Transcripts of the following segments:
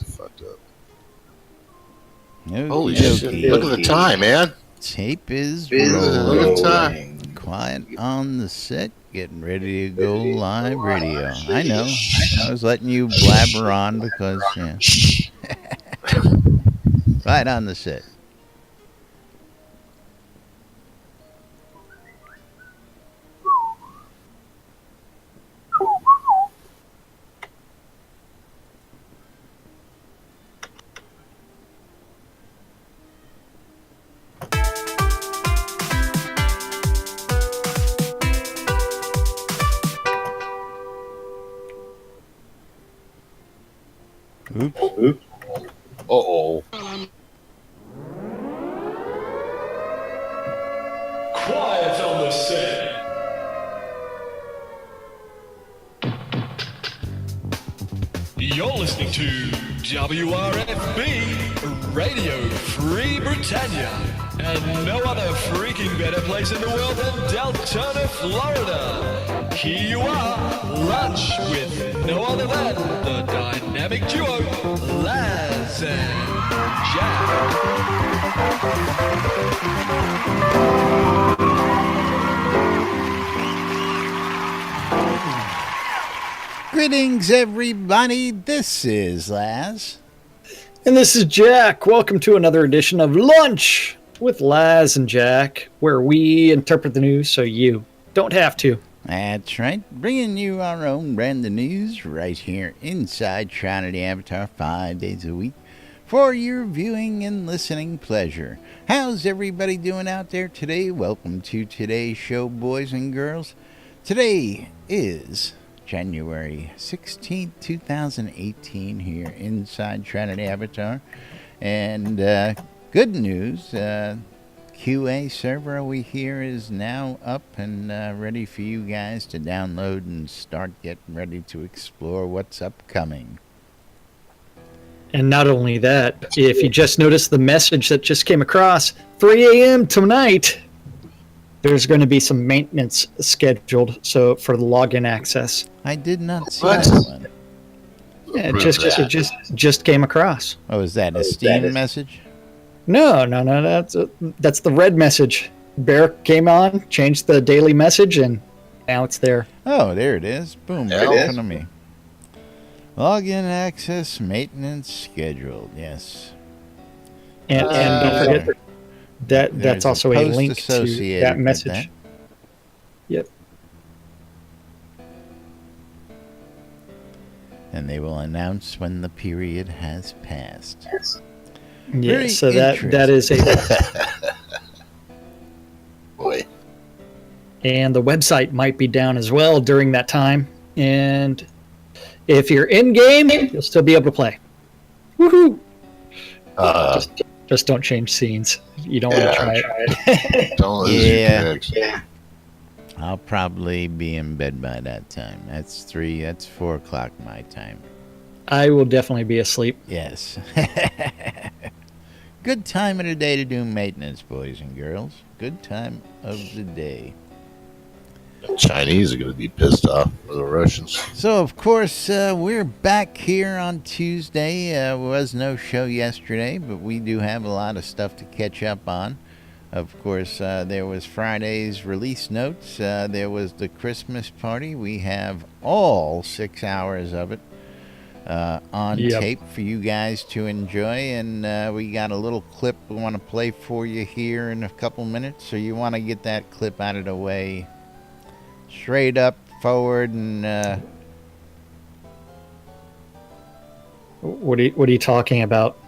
Fucked up. Holy shit. Look at the time, man. Tape is Look at the time. rolling. Quiet on the set. Getting ready to go live radio. I know. I was letting you blabber on because, yeah. Right on the set. Oops. Uh-oh. Quiet on the set. You're listening to WRFB, Radio Free Britannia, and no other freaking better place in the world than Deltona, Florida. Here you are, lunch with no other than the dynamic duo, Laz and Greetings, everybody. This is Laz. And this is Jack. Welcome to another edition of Lunch with Laz and Jack, where we interpret the news so you don't have to. That's right. Bringing you our own brand of news right here inside Shroud the Avatar 5 days a week for your viewing and listening pleasure. How's everybody doing out there today? Welcome to today's show, boys and girls. Today is January 16th, 2018 here inside Shroud Avatar. And good news, QA server we hear is now up and ready for you guys to download and start getting ready to explore what's upcoming. And not only that, if you just noticed the message that just came across, 3 a.m. tonight, there's going to be some maintenance scheduled for the login access. I did not see that one. Yeah, it just came across. Oh, is that a Steam message? No, that's the red message. Bear came on, changed the daily message, and now it's there. Oh, there it is. Boom, right in front of me. Login access maintenance scheduled. Yes. And don't forget that's also a link to that message. That. Yep. And they will announce when the period has passed. Yeah, Very so that is a Boy. And the website might be down as well during that time. And if you're in game, you'll still be able to play. Woohoo! Just don't change scenes. You don't want to try it. Don't lose your connects. Yeah. I'll probably be in bed by that time. That's 4 o'clock my time. I will definitely be asleep. Yes. Good time of the day to do maintenance, boys and girls. Good time of the day. The Chinese are going to be pissed off with the Russians. So, of course, we're back here on Tuesday. There was no show yesterday, but we do have a lot of stuff to catch up on. Of course, there was Friday's release notes. There was the Christmas party. We have all 6 hours of it on tape for you guys to enjoy. And we got a little clip we want to play for you here in a couple minutes. So you want to get that clip out of the way straight up, forward, and... What are you talking about?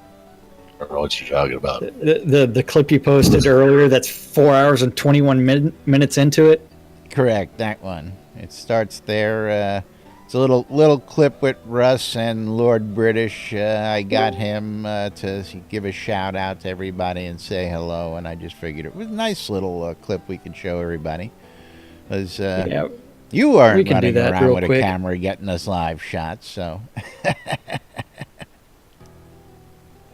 I don't know what you're talking about. The clip you posted earlier, that's 4 hours and 21 minutes into it? Correct, that one. It starts there. It's a little clip with Russ and Lord British. I got him to give a shout out to everybody and say hello, and I just figured it was a nice little clip we could show everybody. Because you weren't running around with a camera getting us live shots, so...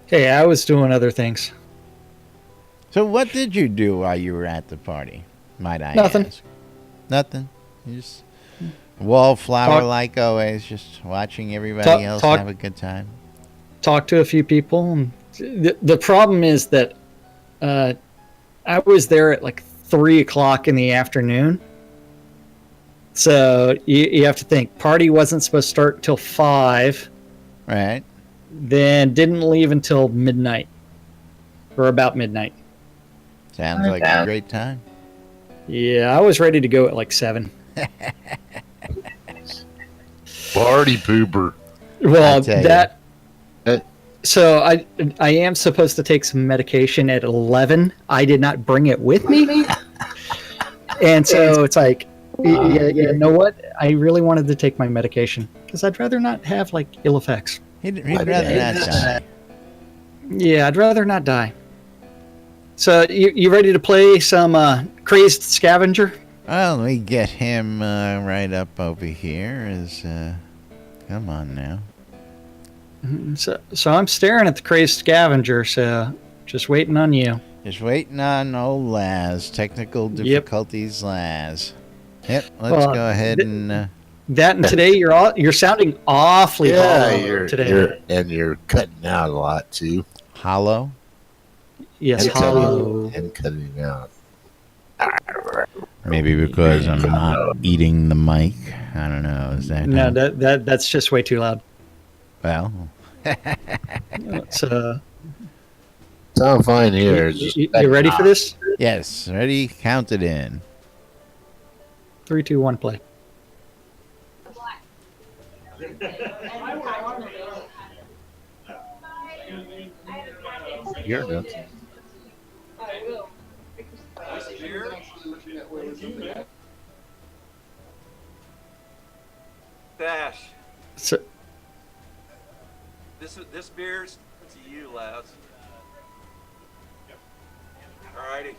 Hey, I was doing other things. So what did you do while you were at the party, might I Nothing. ask? Nothing? You just wallflower like always, just watching everybody else have a good time? talked to a few people. And the problem is that I was there at like 3 o'clock in the afternoon. So you have to think, party wasn't supposed to start till 5. Right. Then didn't leave until midnight. Or about midnight. Sounds like a great time. Yeah, I was ready to go at like 7. Party pooper. Well, tell you. that... So I am supposed to take some medication at 11. I did not bring it with me. And so it's like, you know what? I really wanted to take my medication because I'd rather not have like ill effects. He'd rather not die. Yeah, I'd rather not die. So you ready to play some Crazed Scavenger? Well, let me get him right up over here. Come on now. So I'm staring at the Crazed Scavenger, so just waiting on you. Just waiting on old Laz. Technical difficulties, Laz. Yep, let's go ahead and... That and today you're sounding awfully hollow you're today. you're cutting out a lot too. Hollow? Yes, And hollow. and cutting out. Maybe because I'm not eating the mic. I don't know. Is that... No, that's just way too loud. Well... So Sound fine here. Just you ready for this? Yes, ready? Count it in. 3, 2, 1, play. You're done. Dash. So, This beer's to you, Laz. Alrighty.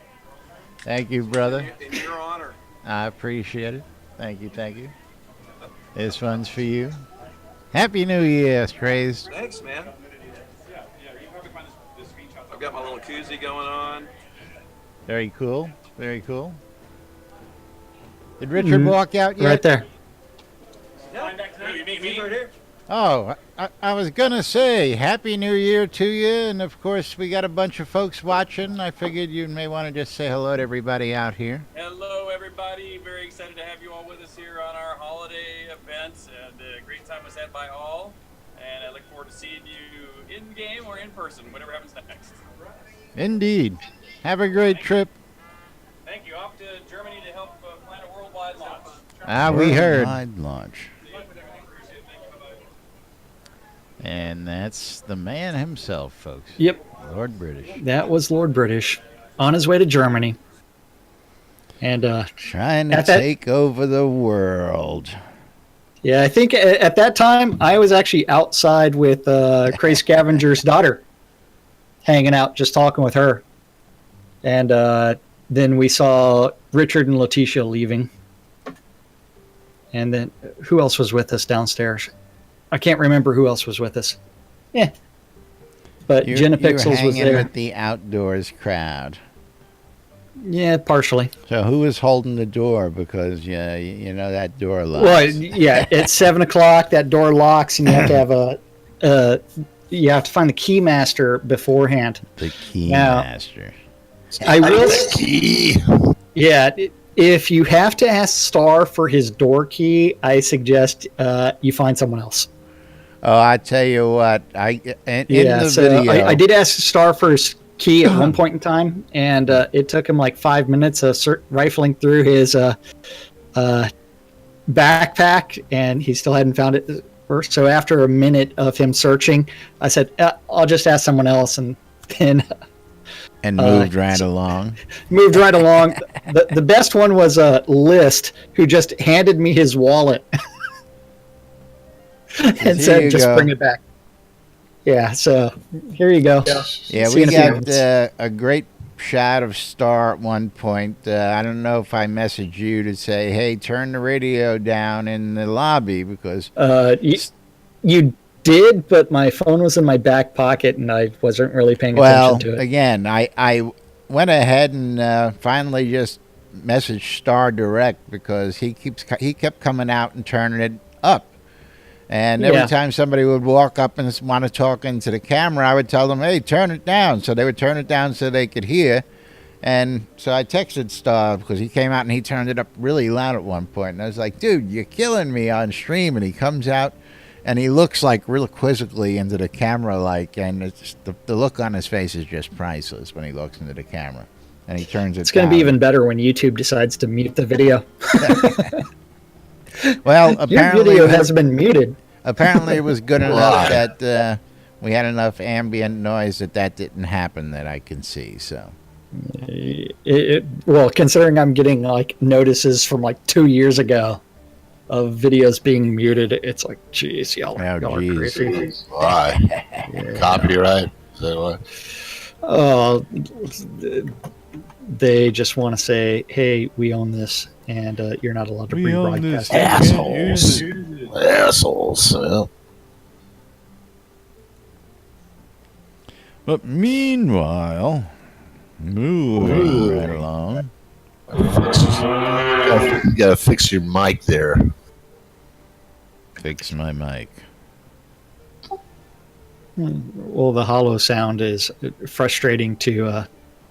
Thank you, brother. In your honor. I appreciate it. Thank you, thank you. This one's for you. Happy New Year, Crazed. Thanks, man. I've got my little koozie going on. Very cool. Very cool. Did Richard walk out yet? right there. Yeah. He's right here. Oh, I was going to say Happy New Year to you. And, of course, we got a bunch of folks watching. I figured you may want to just say hello to everybody out here. Hello, everybody. Very excited to have you all with us here on our holiday events. And a great time was had by all. And I look forward to seeing you in game or in person, whatever happens next. Indeed. Have a great trip. Thank you. Off to Germany to help plan a worldwide launch. We heard. Worldwide launch. And that's the man himself, folks. Yep, Lord British. that was Lord British on his way to Germany. And Trying to At that- take over the world. yeah, I think at that time I was actually outside with Cray Scavenger's daughter, hanging out, just talking with her. And then we saw Richard and Letitia leaving. And then who else was with us downstairs? I can't remember who else was with us. Yeah. But Jenna Pixels was hanging there. with the outdoors crowd. Yeah, partially. So who was holding the door? Because you know that door locks. Well, yeah, at 7 o'clock that door locks, and you have to have you have to find the key master beforehand. The key Now- master. I will. Key. Yeah, if you have to ask Star for his door key, I suggest you find someone else. Oh, I tell you what, in Yeah, the so video, I did ask Star for his key at one point in time, and it took him like 5 minutes of rifling through his backpack, and he still hadn't found it first. So after a minute of him searching, I said, I'll just ask someone else, and then and moved right along. moved right along. The best one was List, who just handed me his wallet and Here said, you just go. bring it back. Yeah, so here you go. Yeah, See you we in a few got minutes. a great shot of Star at one point. I don't know if I messaged you to say, hey, turn the radio down in the lobby because You did, but my phone was in my back pocket, and I wasn't really paying well, attention to it. again, I went ahead and finally just messaged Star direct because he kept coming out and turning it up. And every Yeah. time somebody would walk up and want to talk into the camera, I would tell them, hey, turn it down. So they would turn it down so they could hear. And so I texted Star because he came out and he turned it up really loud at one point. And I was like, dude, you're killing me on stream. And he comes out and he looks like real quizzically into the camera, and it's the look on his face is just priceless when he looks into the camera. And he turns it It's going to down. be even better when YouTube decides to mute the video. Well, Your apparently video has been muted. Apparently, it was good enough that we had enough ambient noise that didn't happen that I can see. So, Well, considering I'm getting like notices from like 2 years ago of videos being muted, it's like, geez, y'all are geez. crazy. Why? Copyright? Is that what? Oh, they just want to say, hey, we own this, and you're not allowed to rebroadcast it. Assholes. Assholes. Yeah. but meanwhile, moving right along. You gotta fix your mic there. Fix my mic. Well, the hollow sound is frustrating to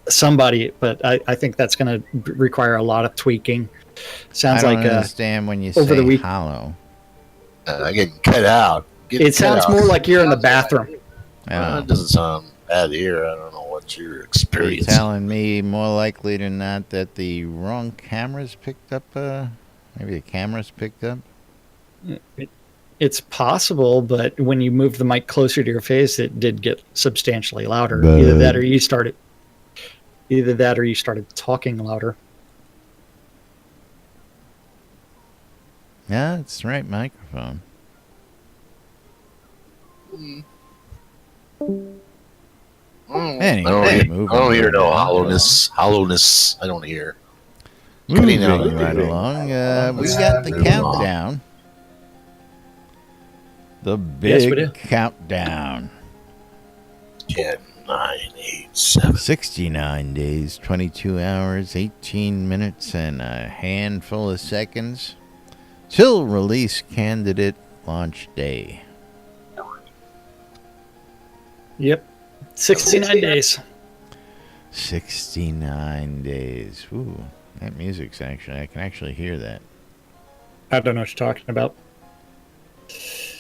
somebody, but I think that's going to require a lot of tweaking. Sounds I don't like understand when you over the say week- hollow. I get cut out. it sounds more like you're in the bathroom. It doesn't sound bad here. I don't know what your You're experience. telling me more likely than not that the wrong cameras picked up. Maybe the cameras picked up. It's possible, but when you moved the mic closer to your face, it did get substantially louder. Either that, or you started talking louder. Yeah, it's the right microphone. Anyway, I moving don't hear no right hollowness. Hollowness. I don't hear. Moving Cutting out. right along, we got the countdown. The Yes, we do. big countdown. 10, 9, 8, 7. 69 days, 22 hours, 18 minutes, and a handful of seconds till release candidate launch day. Yep. 69 days. 69 days. Ooh, that music's I can actually hear that. I don't know what you're talking about.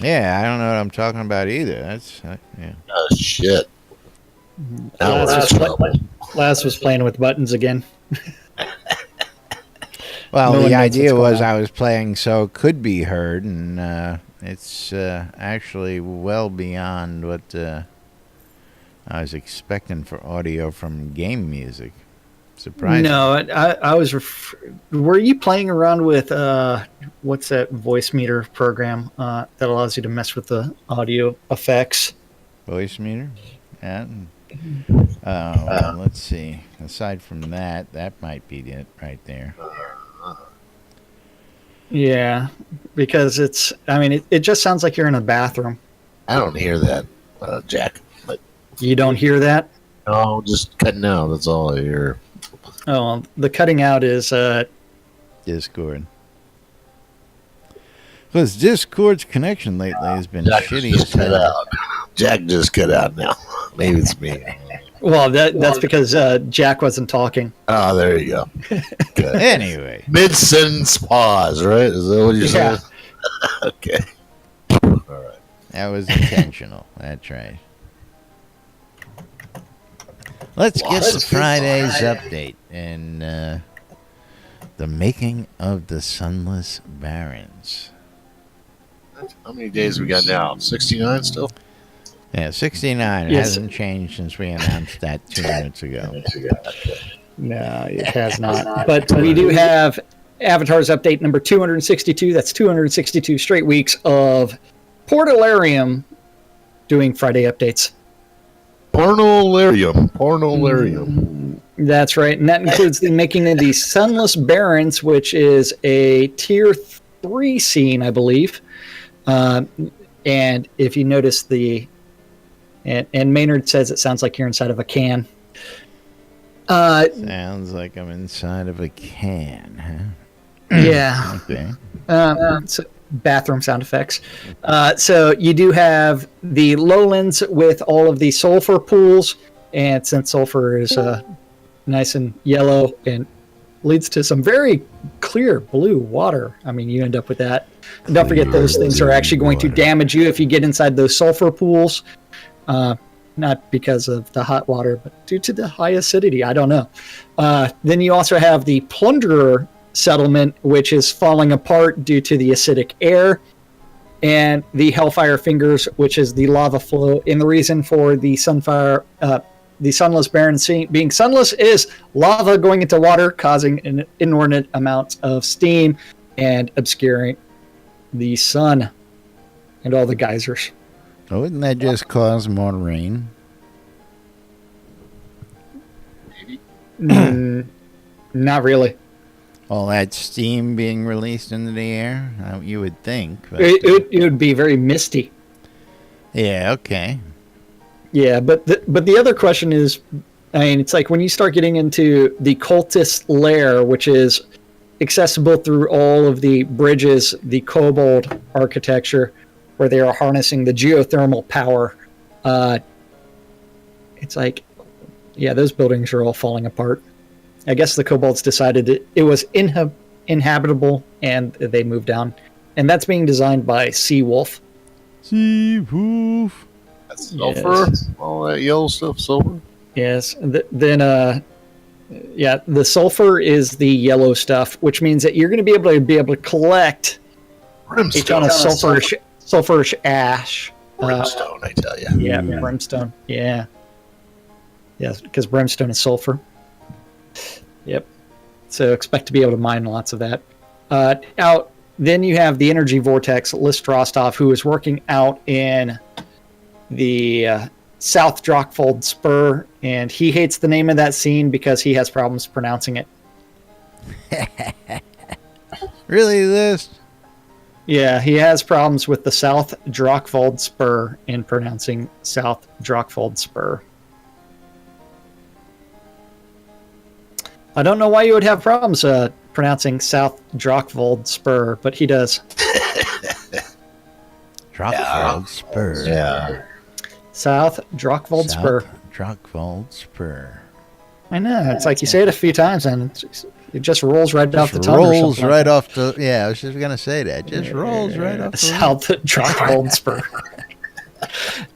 Yeah, I don't know what I'm talking about either. That's, yeah. Oh, shit. Now Laz was playing with buttons again. Well, No one the knows idea what's going was on. I was playing so it could be heard, and it's actually well beyond what I was expecting for audio from game music. Surprising. No, I was. Were you playing around with what's that voice meter program that allows you to mess with the audio effects? Voice meter? Yeah. Well, let's see. Aside from that, that might be it right there. Yeah, because it's. I mean, it just sounds like you're in a bathroom. I don't hear that, Jack. But You don't hear that? no, just cutting out. That's all I hear. Oh, the cutting out is. Discord. Because Discord's connection lately has been Jack shitty just as cut hell. out. Jack just cut out now. Maybe it's me. Well, that's because Jack wasn't talking. Oh, there you go. Good. Anyway, Mid-sentence pause, right? Is that what you're Yeah. saying? Okay. All right. that was intentional. That's right. Let's get to Friday's update and the making of the Sunless Barons. How many days we got now? 69 still? Yeah, 69. It Yes. hasn't changed since we announced that 2 minutes ago. No, it has not. But we do have Avatar's update number 262. That's 262 straight weeks of Portalarium doing Friday updates. Pornolarium. That's right. And that includes the making of the Sunless Barons, which is a tier 3 scene, I believe. And if you notice and Maynard says it sounds like you're inside of a can. Sounds like I'm inside of a can, huh? Yeah. Okay. bathroom sound effects. So you do have the lowlands with all of the sulfur pools, and since sulfur is nice and yellow and leads to some very clear blue water, I mean, you end up with that. And don't forget, those things are actually going to damage you if you get inside those sulfur pools. Not because of the hot water, but due to the high acidity. I don't know. Then you also have the Plunderer settlement, which is falling apart due to the acidic air, and the Hellfire Fingers, which is the lava flow. And the reason for the the Sunless Baron being sunless is lava going into water, causing an inordinate amount of steam and obscuring the sun and all the geysers. Oh, wouldn't that just cause more rain? Not really. All that steam being released into the air? You would think. But, It would be very misty. yeah, okay. Yeah, but the other question is, I mean, it's like when you start getting into the cultist lair, which is accessible through all of the bridges, the kobold architecture, where they are harnessing the geothermal power. It's like, yeah, those buildings are all falling apart. I guess the kobolds decided it was inhabitable, and they moved down. And that's being designed by Seawolf. Seawolf. That's sulfur. Yes. All that yellow stuff, sulfur. Yes. Then, yeah, the sulfur is the yellow stuff, which means that you're going to be able to collect a ton of sulfurish ash. Brimstone, I tell you. Yeah, brimstone. Yeah. Yes, because brimstone is sulfur. Yep. So expect to be able to mine lots of that. Then you have the energy vortex, List Rostov, who is working out in the South Drockfold Spur, and he hates the name of that scene because he has problems pronouncing it. Really, this? Yeah, he has problems with the South Drockfold Spur in pronouncing South Drockfold Spur. I don't know why you would have problems pronouncing South Drockfold Spur, but he does. Drockfold Spur. Yeah. South Drockfold Spur. Drockfold Spur. I know. It's like you say it a few times and it just rolls right off the tongue. Rolls right off the. Yeah, I was just gonna say that. Just rolls right off the. South Drockfold Spur.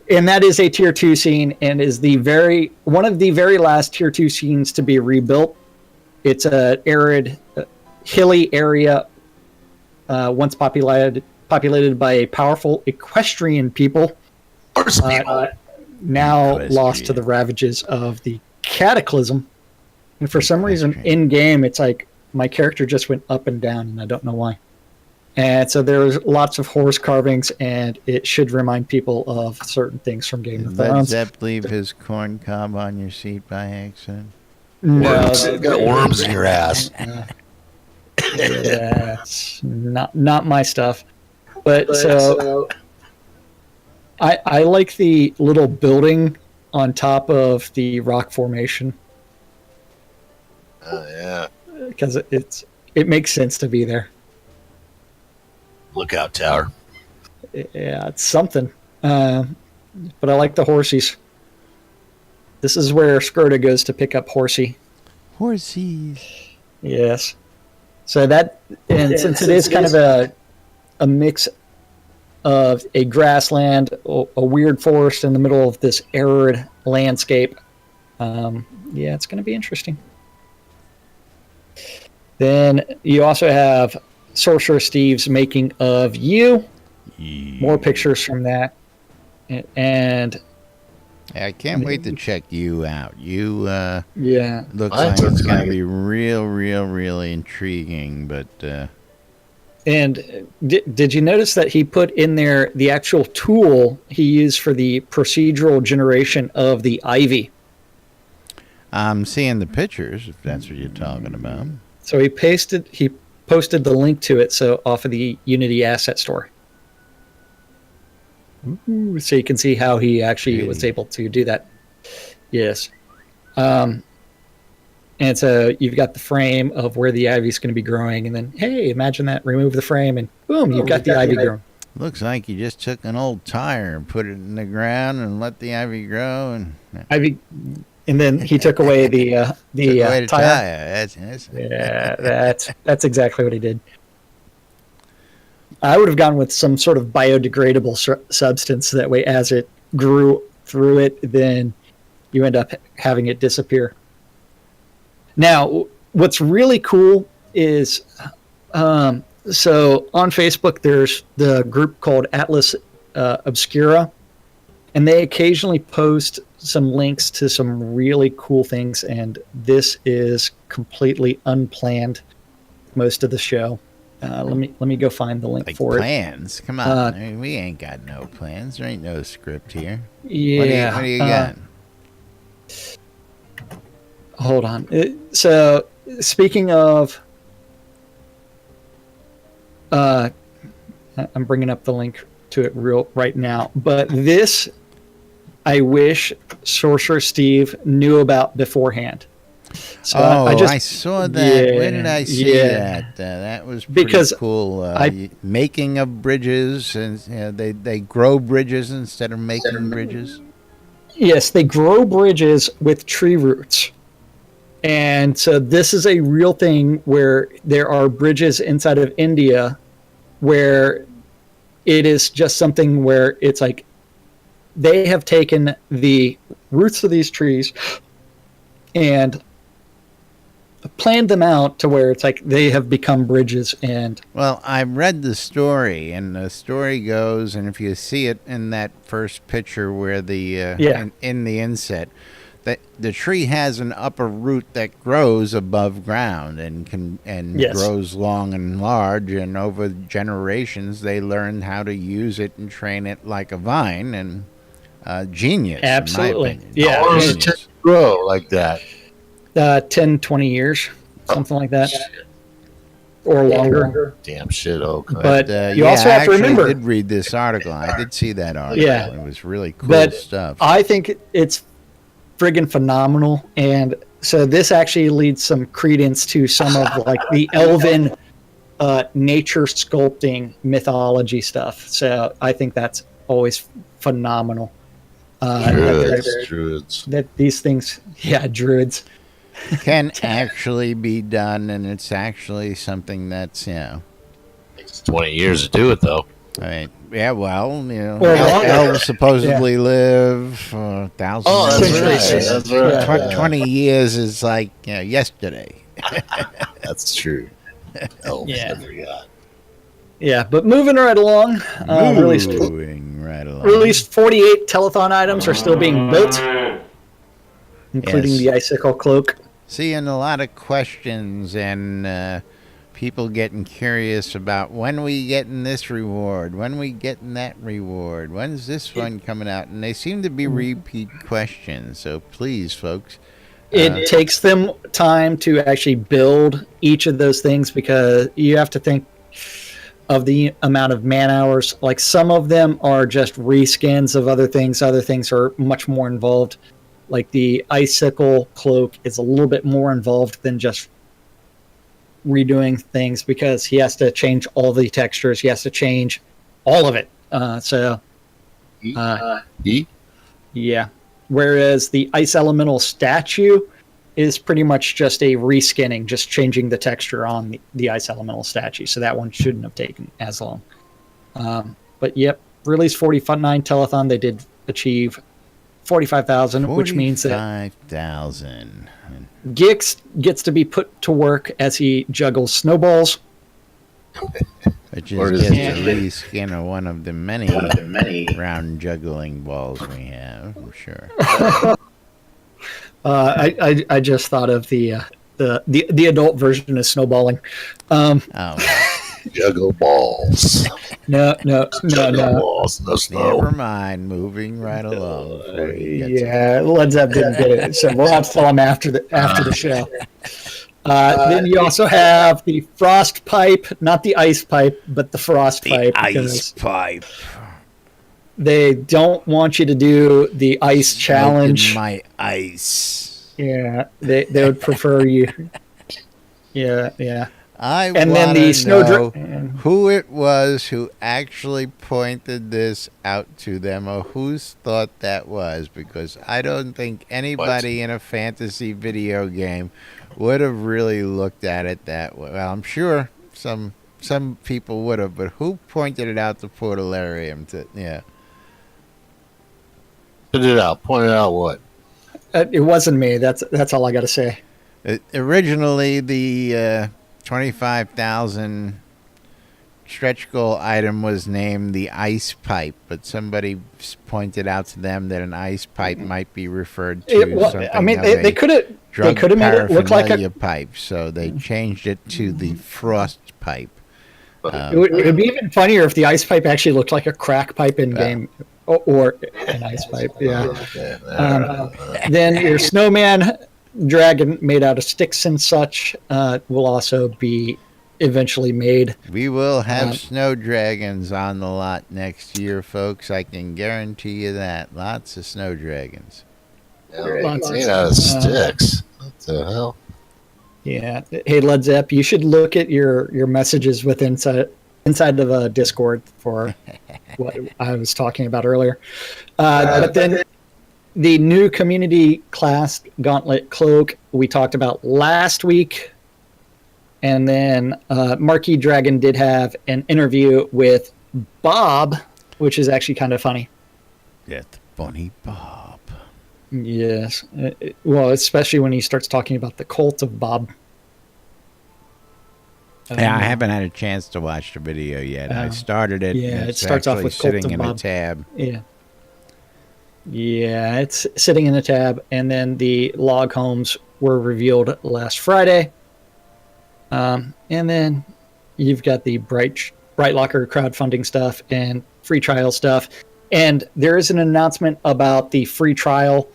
And that is a tier 2 scene, and is one of the very last tier 2 scenes to be rebuilt. It's an arid, hilly area, once populated by a powerful equestrian people. Now lost to the ravages of the cataclysm. And for some reason, in game, it's like my character just went up and down, and I don't know why. And so there's lots of horse carvings, and it should remind people of certain things from Game of Thrones. Did Zepp leave his corn cob on your seat by accident? No, Got worms in your ass. That's not my stuff. But so I like the little building on top of the rock formation. Yeah. Because it makes sense to be there. Lookout tower. Yeah, it's something. But I like the horsies. This is where Skirta goes to pick up Horsey. Horsies. Yes. So that, and since it is kind of a mix of a grassland, a weird forest in the middle of this arid landscape, yeah, it's going to be interesting. Then you also have Sorcerer Steve's making of you. More pictures from that. And I can't wait to check you out. You yeah, looks like it's going to be really intriguing. But and did you notice that he put in there the actual tool he used for the procedural generation of the Ivy? I'm seeing the pictures, if that's what you're talking about. So he posted the link to it, so off of the Unity Asset Store. Ooh, so you can see how he actually was able to do that. Yes. And so you've got the frame of where the ivy is going to be growing, and then, hey, imagine that, remove the frame, and boom, you've got the ivy growing. Looks like you just took an old tire and put it in the ground and let the ivy grow. And then he took away the away the tire. That's Yeah, that's exactly what he did. I would have gone with some sort of biodegradable substance. That way, as it grew through it, then you end up having it disappear. Now, what's really cool is, so on Facebook, there's the group called Atlas Obscura, and they occasionally post some links to some really cool things, and this is completely unplanned most of the show. Let me go find the link like for plans. Come on, I mean, we ain't got no plans. There ain't no script here. Yeah. What do you got? Hold on. So, speaking of, I'm bringing up the link to it right now. But this, I wish Sorcerer Steve knew about beforehand. So I saw that. Yeah, Where did I see that? That was pretty cool. Making of bridges, and they grow bridges instead of making bridges. Yes, they grow bridges with tree roots. And so this is a real thing where there are bridges inside of India where it is just something where it's like they have taken the roots of these trees and planned them out to where it's like they have become bridges. And well, I read the story, and the story goes, and if you see it in that first picture where the in the inset, that the tree has an upper root that grows above ground and grows long and large, and over generations they learned how to use it and train it like a vine, and genius. Absolutely. In my opinion. Yeah. How long does it take to grow like that? 10, 20 years, something like that. Or longer. Damn shit, okay. But you also have to remember. I did read this article. I did see that article. Yeah. It was really cool But stuff. I think it's friggin' phenomenal. And so this actually leads some credence to some of like the elven nature sculpting mythology stuff. So I think that's always phenomenal. Druids. That these things, druids. Can actually be done, and it's actually something that's, Takes 20 years to do it, though. I mean, yeah, well, Well, elves supposedly live thousands Oh, of that's years. right. That's right. 20 years is like yesterday. That's true. Elves, Yeah. I forgot. Yeah, but moving right along, Moving right along. released 48 telethon items are still being built, including Yes. the icicle cloak. Seeing a lot of questions and people getting curious about when we getting this reward, when we getting that reward, when's this one coming out, and they seem to be repeat questions. So please, folks, It takes them time to actually build each of those things because you have to think of the amount of man hours. Like some of them are just reskins of other things. Other things are much more involved. Like the icicle cloak is a little bit more involved than just redoing things because he has to change all the textures. He has to change all of it. Yeah. Whereas the ice elemental statue is pretty much just a reskinning, just changing the texture on the ice elemental statue. So that one shouldn't have taken as long. But yep, release 49 telethon. They did achieve 45,000, which means that 45,000. Gix gets to be put to work as he juggles snowballs. Which Or is does just he- a reskin of one of the many round juggling balls we have, I'm sure. I just thought of the adult version of snowballing. Oh, Juggle balls. No. Balls in the snow. never mind. Moving right along. before he gets Yeah, Led Zepp didn't get it, so we'll have to tell him after the show. Then you also have the frost pipe, not the ice pipe, but the frost pipe. ice pipe. They don't want you to do the ice challenge. Smoking my ice. Yeah, they would prefer you. Yeah, yeah. I And then want the to snow know dra- who it was who actually pointed this out to them, or whose thought that was, because I don't think anybody in a fantasy video game would have really looked at it that way. Well, I'm sure some people would have, but who pointed it out to Portalarium? Yeah. Put it out. Point it out. What? It wasn't me. That's all I got to say. Originally, the 25,000 stretch goal item was named the ice pipe, but somebody pointed out to them that an ice pipe might be referred to something. I mean, of they a could have drug made it look like paraphernalia pipe, so they changed it to the frost pipe. It would be even funnier if the ice pipe actually looked like a crack pipe in game, or an ice pipe. Yeah. Then your snowman dragon made out of sticks and such will also be eventually made. We will have snow dragons on the lot next year, folks. I can guarantee you that. Lots of snow dragons. Made out of sticks. What the hell? Yeah. Hey, Led Zepp, you should look at your messages with inside of Discord for what I was talking about earlier. But then the new community class Gauntlet Cloak we talked about last week. And then Marquee Dragon did have an interview with Bob, which is actually kind of funny. Yeah, the bunny Bob. Yes. Well, especially when he starts talking about the cult of Bob. Yeah, I haven't had a chance to watch the video yet. I started it. Yeah, it's it starts off actually with Cult sitting of in Bob. a tab. Yeah. Yeah, it's sitting in the tab. And then the log homes were revealed last Friday. And then you've got the Bright Locker crowdfunding stuff and free trial stuff. And there is an announcement about the free trial.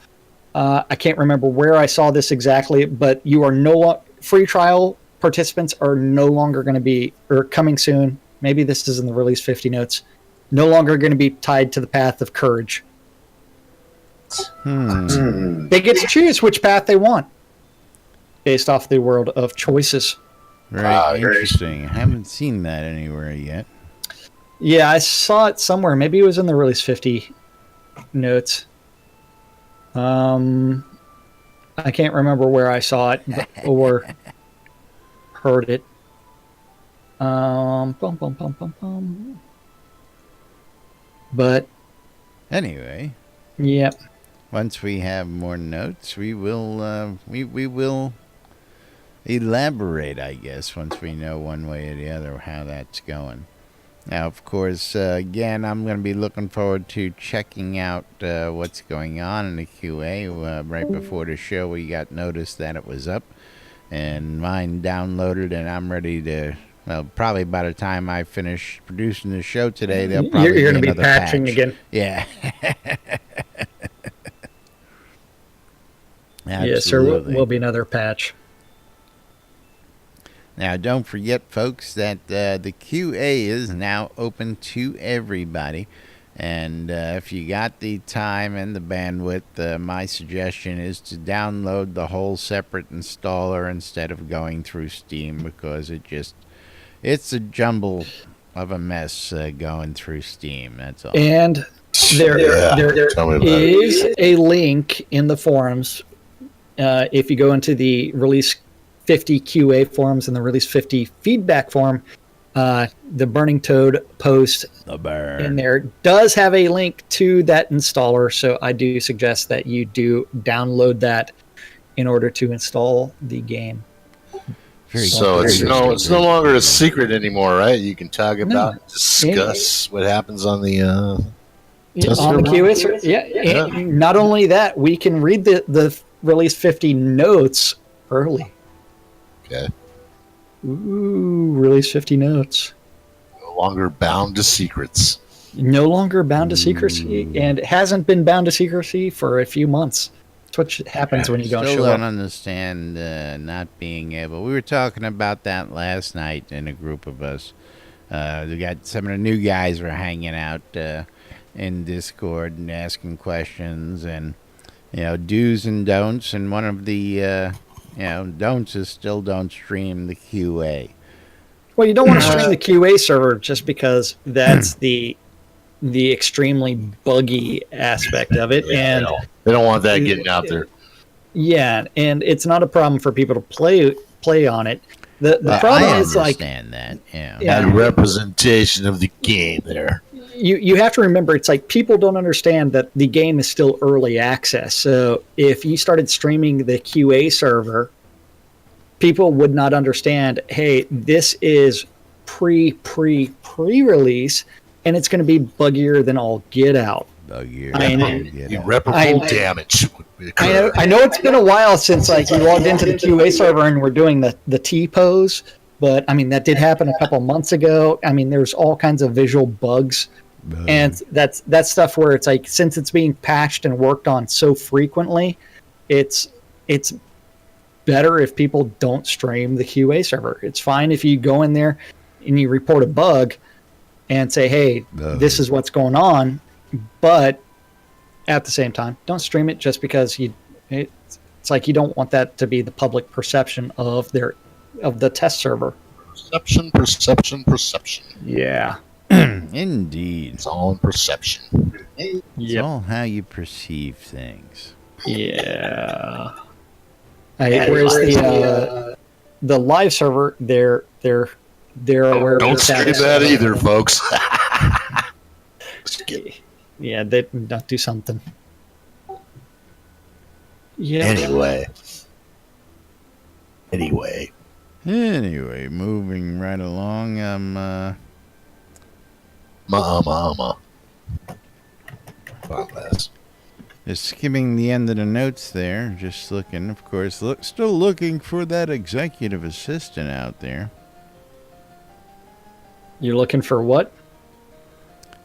I can't remember where I saw this exactly, but you are free trial participants are no longer going to be, or coming soon. Maybe this is in the release 50 notes. No longer going to be tied to the path of courage. They get to choose which path they want based off the world of choices. Right, interesting. I haven't seen that anywhere yet. Yeah, I saw it somewhere. Maybe it was in the release 50 notes. I can't remember where I saw it or heard it. But anyway, yep. Once we have more notes, we will we will elaborate, I guess, once we know one way or the other how that's going. Now, of course, again, I'm going to be looking forward to checking out what's going on in the QA. Right before the show, we got notice that it was up, and mine downloaded, and I'm ready to, well, probably by the time I finish producing the show today, they'll probably You're going to be another patching patch. again. Yeah. Yes, there will be another patch. Now, don't forget, folks, that the QA is now open to everybody. And if you got the time and the bandwidth, my suggestion is to download the whole separate installer instead of going through Steam, because it's a jumble of a mess going through Steam. That's all. And there is a link in the forums. If you go into the Release 50 QA forums and the Release 50 feedback forum, the Burning Toad post in there does have a link to that installer. So I do suggest that you do download that in order to install the game. So it's no longer a secret anymore, right? You can talk about, discuss what happens on the on the QA. Yeah. Not only that, we can read the Release 50 notes early. Okay. Ooh, Release 50 notes. No longer bound to secrets. No longer bound to secrecy, and it hasn't been bound to secrecy for a few months. That's what happens when you don't show up. Still don't understand not being able. We were talking about that last night in a group of us. We got some of the new guys were hanging out in Discord and asking questions, and do's and don'ts, and one of the don'ts is still don't stream the QA. Well, you don't want to stream the QA server just because that's the extremely buggy aspect of it, and they don't want that getting out there. Yeah, and it's not a problem for people to play on it. The problem is like that. Yeah, representation of the game there. You have to remember, it's like people don't understand that the game is still early access. So if you started streaming the QA server, people would not understand, hey, this is pre-release, and it's going to be buggier than all get out. Irreparable damage. I know it's been a while since like you logged into the QA server and we're doing the T-pose, but I mean that did happen a couple months ago. I mean there's all kinds of visual bugs, and that's stuff where it's like since it's being patched and worked on so frequently, it's better if people don't stream the QA server. It's fine if you go in there and you report a bug and say, hey, this is what's going on, but at the same time, don't stream it just because it's like you don't want that to be the public perception of the test server. Perception. Yeah. Indeed. It's all in perception. It's all how you perceive things. Yeah. Whereas the live server, they're aware. Don't stream that either, folks. Yeah, they don't do something. Yeah. Anyway, moving right along. Just skimming the end of the notes there. Just looking, of course. Still looking for that executive assistant out there. You're looking for what?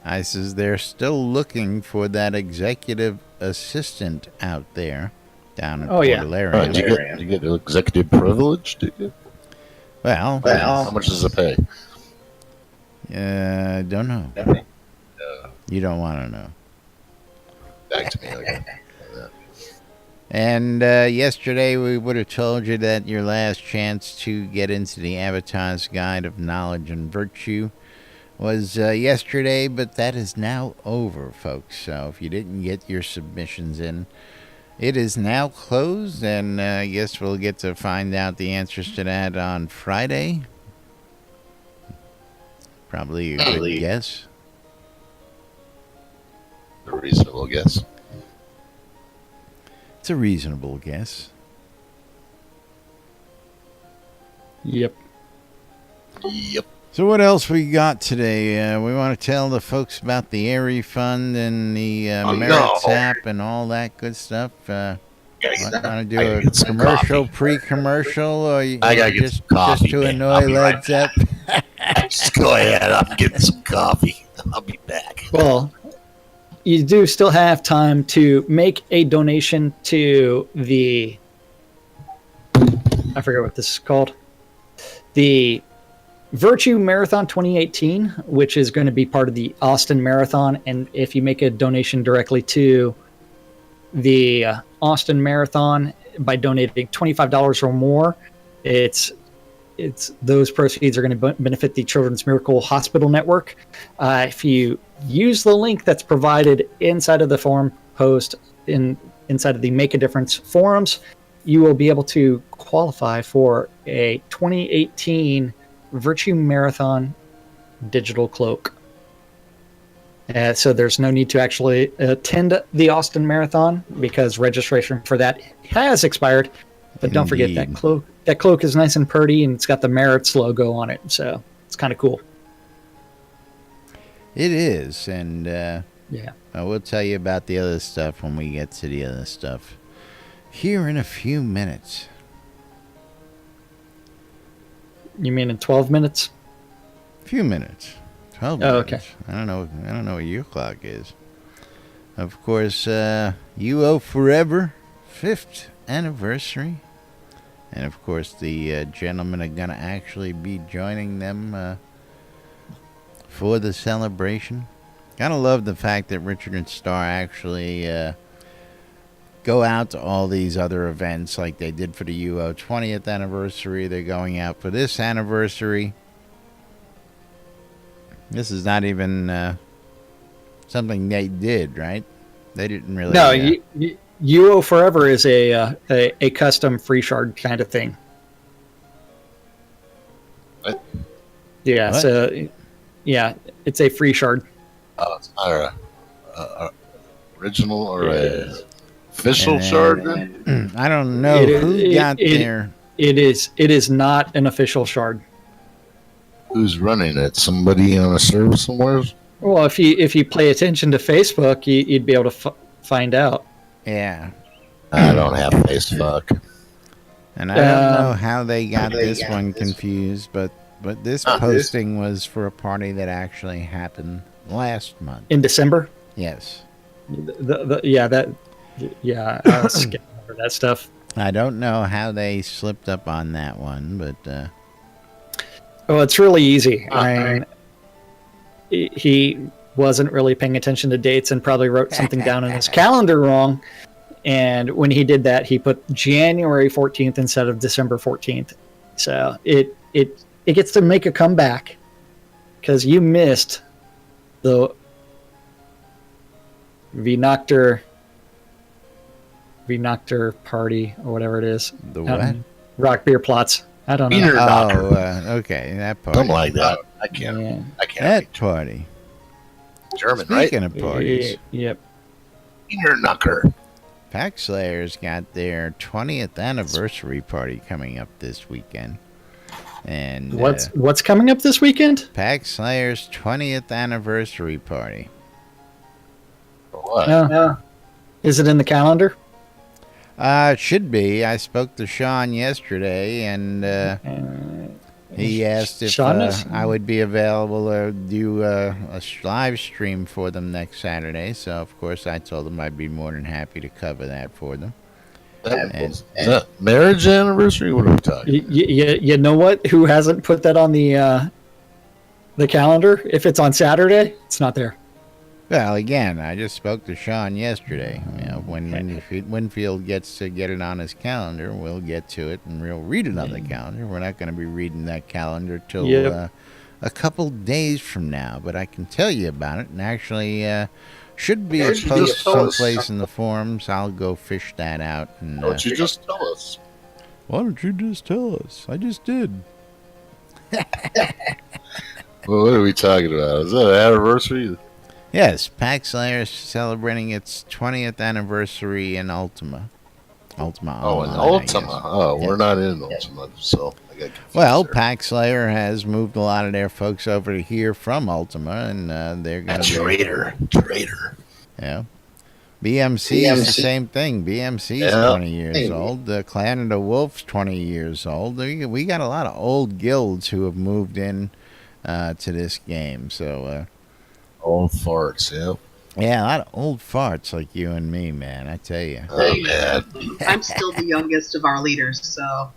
I says they're still looking for that executive assistant out there down in Port Alariah. Did you get executive privilege? Did you? Well, how much does it pay? Don't know. You don't want to know. Back to me. Okay. And yesterday we would have told you that your last chance to get into the Avatar's Guide of Knowledge and Virtue was yesterday, but that is now over, folks. So if you didn't get your submissions in, it is now closed, and I guess we'll get to find out the answers to that on Friday. Probably a good guess. A reasonable guess. It's a reasonable guess. Yep. So what else we got today? We want to tell the folks about the Airy Fund and the Merits app and all that good stuff. Want to do a commercial, pre-commercial, or I gotta get some coffee, just to annoy Led Zepp? Just go ahead. I'm getting some coffee. I'll be back. Well, you do still have time to make a donation to the... I forget what this is called. The Virtue Marathon 2018, which is going to be part of the Austin Marathon. And if you make a donation directly to the Austin Marathon by donating $25 or more, it's those proceeds are going to benefit the Children's Miracle Hospital Network. If you use the link that's provided inside of the forum post inside of the Make a Difference forums, you will be able to qualify for a 2018 Virtue Marathon digital cloak. So there's no need to actually attend the Austin Marathon because registration for that has expired. But don't forget that cloak. That cloak is nice and pretty, and it's got the Merits logo on it, so it's kind of cool. It is, and yeah, we'll tell you about the other stuff when we get to the other stuff here in a few minutes. You mean in 12 minutes? A few minutes. 12 Oh, minutes. okay. I don't know what your clock is. Of course, UO Forever, 5th anniversary. And of course, the gentlemen are going to actually be joining them for the celebration. Gotta love the fact that Richard and Starr actually go out to all these other events like they did for the UO 20th anniversary. They're going out for this anniversary. This is not even something they did, right? They didn't really. No, UO Forever is a custom free shard kind of thing. What? Yeah, What? so yeah, it's a free shard. Oh, it's not a original or a official And shard. then- Then? I don't know who got there. It is not an official shard. Who's running it? Somebody on a server somewhere? Well, if you pay attention to Facebook, you'd be able to find out. Yeah. I don't have Facebook. And I don't know how they got this one confused, but this posting was for a party that actually happened last month. In December. Yes. I was skipping over that stuff. I don't know how they slipped up on that one, but Well, it's really easy. He wasn't really paying attention to dates and probably wrote something down in his calendar wrong. And when he did that, he put January 14th instead of December 14th. So it gets to make a comeback because you missed the Vinoctor party or whatever it is. the what? Rock beer plots. I don't know. Wiener knocker. Okay, that party. Something like that. I can't. Yeah. I can't. That party. German, right? Speaking of parties, Yep. Wiener knocker. Pack Slayers got their 20th anniversary party coming up this weekend. And What's coming up this weekend? Pack Slayers 20th anniversary party. For what? Is it in the calendar? It should be. I spoke to Sean yesterday, and he asked if Sean is- I would be available to do a live stream for them next Saturday. So, of course, I told him I'd be more than happy to cover that for them. Is that marriage anniversary? What are we talking? You know what? Who hasn't put that on the calendar? If it's on Saturday, it's not there. Well, again, I just spoke to Sean yesterday. You know, when Winfield gets to get it on his calendar, we'll get to it and we'll read it on the calendar. We're not going to be reading that calendar till Yep. a couple days from now, but I can tell you about it. And actually, should be Why a don't you post just tell us? someplace in the forums. I'll go fish that out. And, Why don't you just tell us? why don't you just tell us? I just did. Well, what are we talking about? Is that an anniversary? Yes, Pack Slayer is celebrating its 20th anniversary in Ultima. Ultima. Oh, in Online, I guess. Ultima. Oh, we're not in Ultima, so I got confused Well, there. Pack Slayer has moved a lot of their folks over to here from Ultima, and they're going to be. Traitor. Yeah. BMC is the same thing. BMC is 20 years old. The Clan of the Wolf's 20 years old. We got a lot of old guilds who have moved in to this game. So, Old farts, yeah. yeah, a lot of old farts like you and me, man. I tell you. Oh, man. I'm still the youngest of our leaders, so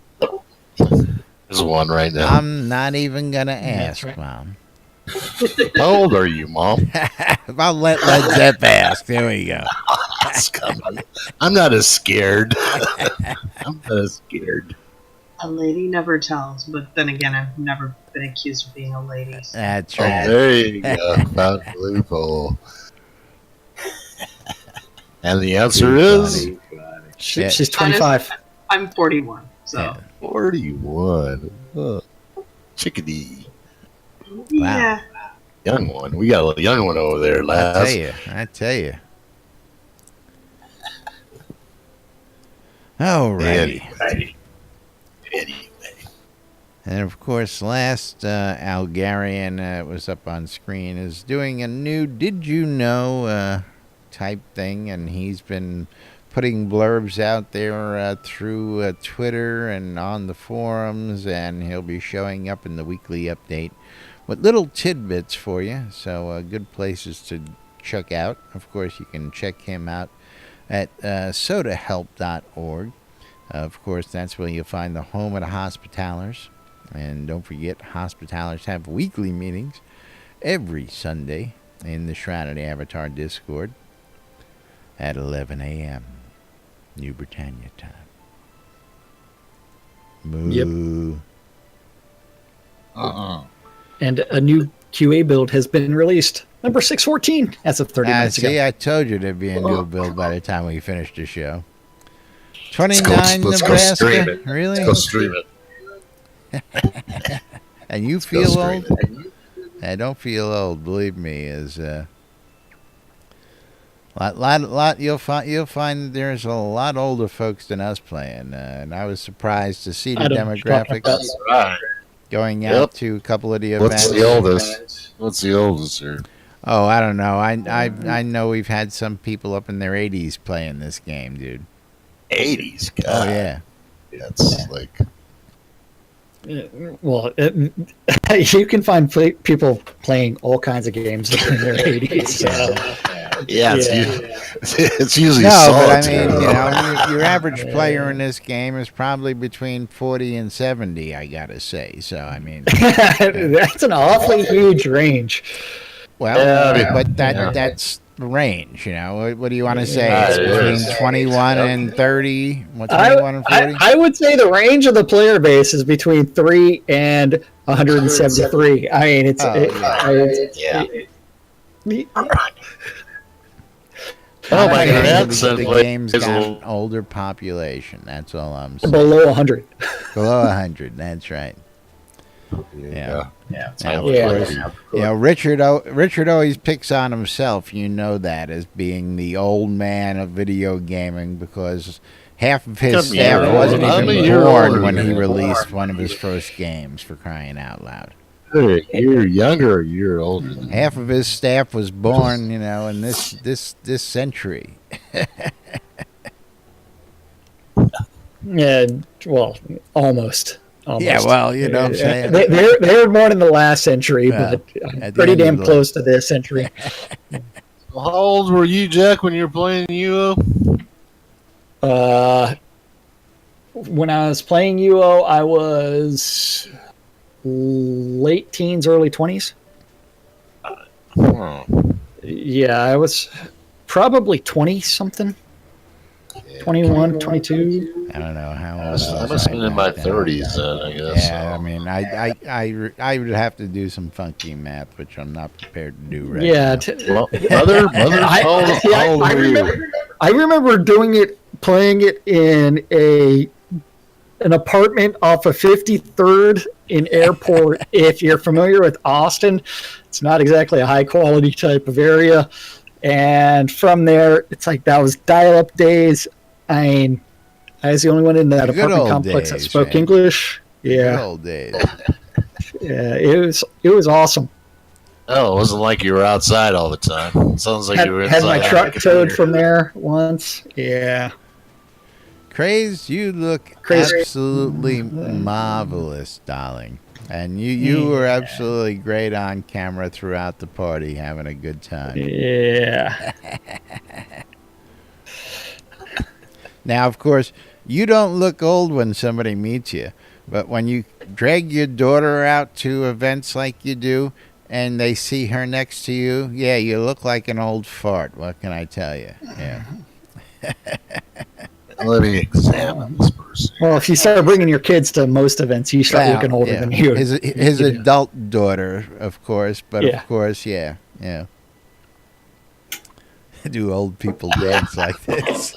There's one right now. I'm not even going to ask, right. Mom. How old are you, Mom? I'll let Led Zepp ask. There we go. I'm not as scared. I'm not as scared. a lady never tells. But then again, I've never been accused of being a lady. So. That's Oh, right. there you go. Found the loophole. And the answer is Yeah. She's 25. I'm 41, so Yeah. 41. Chickadee. yeah. Young one. We got a young one over there, I lads. tell you. Alrighty. Anyway. And of course, last Algarian was up on screen is doing a new "Did you know" type thing, and he's been putting blurbs out there through Twitter and on the forums, and he'll be showing up in the weekly update with little tidbits for you. So good places to check out. Of course, you can check him out at sodahelp.org. Of course, that's where you'll find the home of the Hospitalers. And don't forget, Hospitalers have weekly meetings every Sunday in the Shroud of the Avatar Discord at 11 a.m. New Britannia time. Moo. And a new QA build has been released. Number 614 as of 30 minutes See, ago. I told you there'd be a new build by the time we finished the show. 29 Let's go stream Nebraska? it. Really? Let's go stream it. And you Let's go feel stream old? it. I don't feel old, believe me. Lot. You'll find there's a lot older folks than us playing, and I was surprised to see the I don't know what you're talking about. demographics Right. going out Yep. to a couple of the events. What's the oldest? What's the oldest here? Oh, I don't know. I know we've had some people up in their 80s playing this game, dude. 80s. God. Oh yeah. Yeah, it's like Well, you can find people playing all kinds of games in their 80s. So. yeah, it's usually No, but I solitaire. mean, your average player in this game is probably between 40 and 70. I gotta say. So I mean, That's an awfully huge range. well, Yeah, I mean, but yeah. that's the range. What do you want to say? Yeah, It's it between is. 21 and 30. What, 21 and 40? I would say the range of the player base is between 3 and 173. I mean, it's Yeah. Oh my grandson the plays game's a got an little- older population. That's all I'm saying. below 100. Below 100. That's right. Yeah. Now, of Yeah. course, Richard always picks on himself. You know that as being the old man of video gaming because half of his Come staff here. wasn't I'm a even year born older when than he you. released one of his first games. For crying out loud, You're younger or a year older than me. half of his staff was born, in this century. Yeah, well, almost. Yeah, well, you know what I'm saying. They were born in the last century, Yeah, but at the pretty end of damn the- close to this century. How old were you, Jack, when you were playing UO? When I was playing UO, I was late teens, early 20s. Oh, Yeah, I was probably 20 something, yeah. 21, 22. I don't know how old I was must have been in my back then. 30s then, I guess. Yeah, I mean, I would have to do some funky math, which I'm not prepared to do right Yeah, now. Well, mother, how old were you? I remember playing it in an apartment off of 53rd in Airport. If you're familiar with Austin, it's not exactly a high quality type of area. And from there, it's like that was dial-up days. I mean, I was the only one in that Good apartment old complex that days, spoke man. English. Good Yeah, old days. yeah, it was awesome. Oh, it wasn't like you were outside all the time. Sounds like you were inside. Had my on truck the towed computer. from there once. Yeah. Craze, you look Crazy. absolutely marvelous, darling. And you were absolutely great on camera throughout the party, having a good time. Yeah. Now, of course, you don't look old when somebody meets you, but when you drag your daughter out to events like you do, and they see her next to you, yeah, you look like an old fart. What can I tell you? Yeah. Let me examine this person. Well, if you start bringing your kids to most events, you start Well, looking older yeah. than you. His you know. adult daughter, of course, but Yeah. of course, yeah. Do old people dance like this?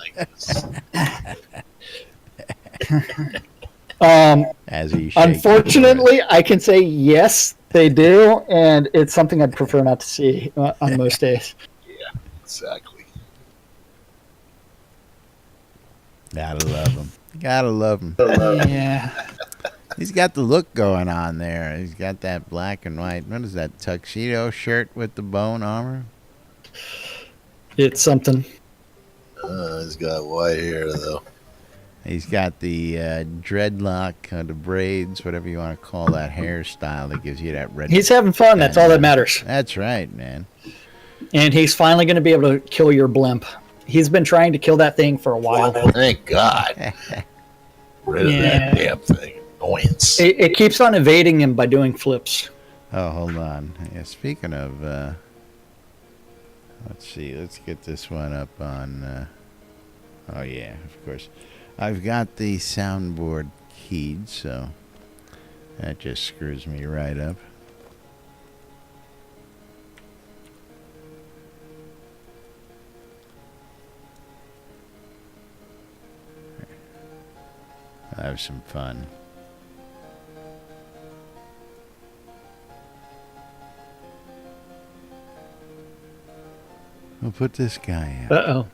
As he shakes Unfortunately, I can say yes, they do, and it's something I'd prefer not to see on most days. Exactly. Gotta love him. Gotta love him. Yeah. He's got the look going on there. He's got that black and white. What is that, tuxedo shirt with the bone armor? It's something. He's got white hair, though. He's got the dreadlock, the braids, whatever you want to call that hairstyle that gives you that red. He's having fun. That's all that matters. That's right, man. And he's finally going to be able to kill your blimp. He's been trying to kill that thing for a while. Thank God. Rid of that damn thing. Annoyance. It keeps on evading him by doing flips. Oh, hold on. Yeah, speaking of, let's see. Let's get this one up on. Oh, yeah, of course. I've got the soundboard keyed, so that just screws me right up. I'll have some fun. We'll put this guy out. Uh-oh.